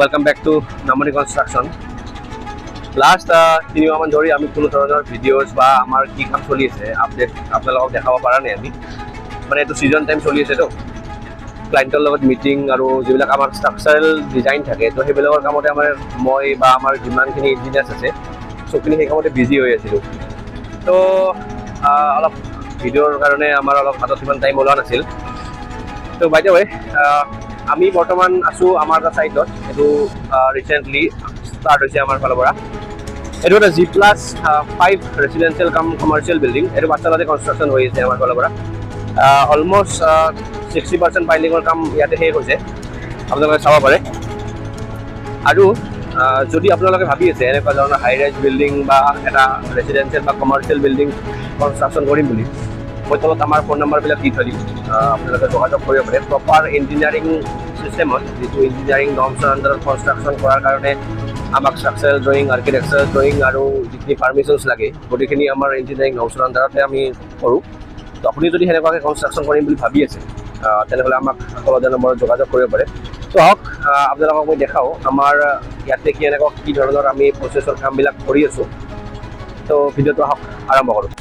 Welcome back to NAMANI CONSTRUCTION. Last 3 মাহ ধৰি আমি কোনো ধৰণৰ ভিডিঅ'জ বা আমাৰ কি কাম চলি আছে আপডেট আপোনালোকক দেখাব পৰা নাই আমি মানে এইটো সিজন টাইম চলি আছে তো ক্লায়েণ্টৰ লগত মিটিং আৰু যিবিলাক আমাৰ ষ্ট্ৰাকচাৰেল ডিজাইন থাকে তো সেইবিলাকৰ কামতে আমাৰ মই বা আমাৰ যিমানখিনি ইঞ্জিনিয়াৰ্ছ আছে চবখিনি সেই কামতে বিজি হৈ আছিলোঁ তো অলপ ভিডিঅ'ৰ কাৰণে আমাৰ অলপ হাতত ইমান টাইম ওলোৱা নাছিল তো বাই দ্য ৱে আমি বৰ্তমান আছোঁ আমাৰ এটা ছাইটত এইটো ৰিচেণ্টলি ষ্টাৰ্ট হৈছে আমাৰ ফালৰ পৰা এইটো এটা G+5 ৰেচিডেঞ্চিয়েল কাম কমাৰ্চিয়েল বিল্ডিং এইটো পাঠশালাতে কনষ্ট্ৰাকশ্যন হৈ আছে আমাৰ ফালৰ পৰা অলমষ্ট 60% পাইলিঙৰ কাম ইয়াতে শেষ হৈছে আপোনালোকে চাব পাৰে আৰু যদি আপোনালোকে ভাবি আছে এনেকুৱা ধৰণৰ হাই ৰাইজ বিল্ডিং বা এটা ৰেচিডেঞ্চিয়েল বা কমাৰ্চিয়েল বিল্ডিং কনষ্ট্ৰাকশ্যন কৰিম বুলি মই তলত আমাৰ ফোন নম্বৰবিলাক দি থৈ দিম আপোনালোকে যোগাযোগ কৰিব পাৰে প্ৰপাৰ ইঞ্জিনিয়াৰিং চিষ্টেমত যিটো ইঞ্জিনিয়াৰিং নৰ্মছৰ আণ্ডাৰত কনষ্ট্ৰাকশ্যন কৰাৰ কাৰণে আমাক ষ্ট্ৰাকচাৰেল ড্ৰয়িং আৰ্কিটেকচাৰেল ড্ৰয়িং আৰু যিখিনি পাৰ্মিশ্যনছ লাগে গোটেইখিনি আমাৰ ইঞ্জিনিয়াৰিং নৰ্মছৰ আণ্ডাৰতে আমি কৰোঁ তো আপুনি যদি সেনেকুৱাকৈ কনষ্ট্ৰাকশ্যন কৰিম বুলি ভাবি আছে তেনেহ'লে আমাক তলত নম্বৰত যোগাযোগ কৰিব পাৰে তো আহক আপোনালোকক মই দেখাওঁ আমাৰ ইয়াতে কি এনেকুৱা কি ধৰণৰ আমি প্ৰচেছৰ কামবিলাক কৰি আছোঁ তো ভিডিঅ'টো আহক আৰম্ভ কৰোঁ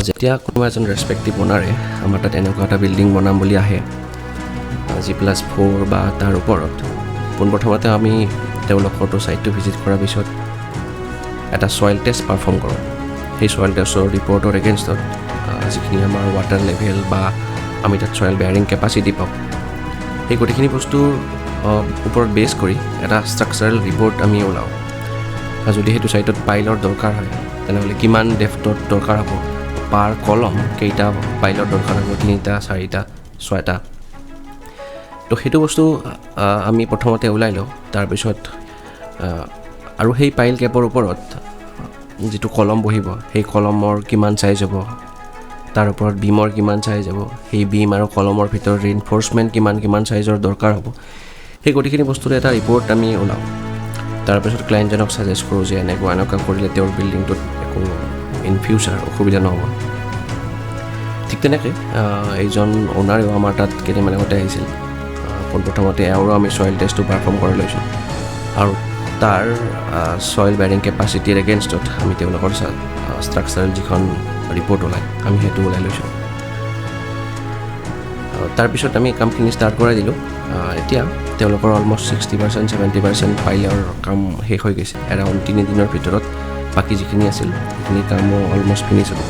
যেতিয়া কোনোবা এজন ৰেচপেক্টিভ অ'নাৰে আমাৰ তাত এনেকুৱা এটা বিল্ডিং বনাম বুলি আহে G+4 বা তাৰ ওপৰত পোনপ্ৰথমতে আমি তেওঁলোকৰটো ছাইটটো ভিজিট কৰাৰ পিছত এটা ছইল টেষ্ট পাৰফৰ্ম কৰোঁ সেই ছইল টেষ্টৰ ৰিপৰ্টৰ এগেইনষ্টত যিখিনি আমাৰ ৱাটাৰ লেভেল বা আমি তাত ছইল বেয়াৰিং কেপাচিটি পাওঁ সেই গোটেইখিনি বস্তুৰ ওপৰত বেছ কৰি এটা ষ্ট্ৰাকচাৰেল ৰিপৰ্ট আমি ওলাওঁ যদি সেইটো ছাইটত পাইলৰ দৰকাৰ হয় তেনেহ'লে কিমান ডেফ্টত দৰকাৰ হ'ব পাৰ কলম কেইটা পাইলৰ দৰকাৰ হ'ব 3টা 4টা 6টা তো সেইটো বস্তু আমি প্ৰথমতে ওলাই লওঁ তাৰপিছত আৰু সেই পাইল কেপৰ ওপৰত যিটো কলম বহিব সেই কলমৰ কিমান চাইজ হ'ব তাৰ ওপৰত বিমৰ কিমান চাইজ হ'ব সেই বিম আৰু কলমৰ ভিতৰত ৰিইনফৰ্চমেণ্ট কিমান চাইজৰ দৰকাৰ হ'ব সেই গোটেইখিনি বস্তুৰ এটা ৰিপৰ্ট আমি ওলাওঁ তাৰপিছত ক্লায়েণ্টজনক ছাজেষ্ট কৰোঁ যে এনেকুৱা কৰিলে তেওঁৰ বিল্ডিংটোত একো ইন ফিউচাৰ অসুবিধা নহ'ব ঠিক তেনেকৈ এইজন অ'নাৰেও আমাৰ তাত কেইদিনমান আগতে আহিছিল পোনপ্ৰথমতে এওঁৰো আমি ছইল টেষ্টটো পাৰফৰ্ম কৰি লৈছোঁ আৰু তাৰ ছইল বেয়াৰিং কেপাচিটিৰ এগেইনষ্টত আমি তেওঁলোকৰ ষ্ট্ৰাকচাৰেল যিখন ৰিপৰ্ট ওলায় আমি সেইটো ওলাই লৈছোঁ তাৰপিছত আমি কামখিনি ষ্টাৰ্ট কৰাই দিলোঁ এতিয়া তেওঁলোকৰ অলমষ্ট 60% 70% পাইলৰ কাম শেষ হৈ গৈছে এৰাউণ্ড 3 দিনৰ ভিতৰত বাকী যিখিনি আছিল সেইখিনি কামো অলমষ্ট ফিনিছ হ'ব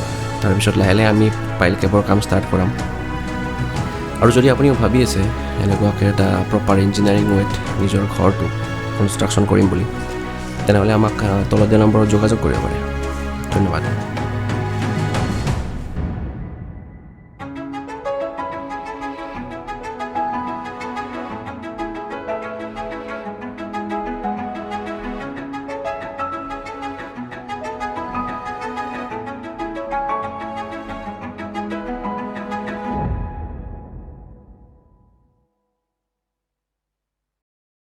তাৰপিছত লাহে লাহে আমি পাইল কেপৰ কাম ষ্টাৰ্ট কৰাম আৰু যদি আপুনিও ভাবি আছে এনেকুৱাকৈ এটা প্ৰপাৰ ইঞ্জিনিয়াৰিং ৱেত নিজৰ ঘৰটো কনষ্ট্ৰাকশ্যন কৰিম বুলি তেনেহ'লে আমাক তলত দিয়া নম্বৰত যোগাযোগ কৰিব পাৰে ধন্যবাদ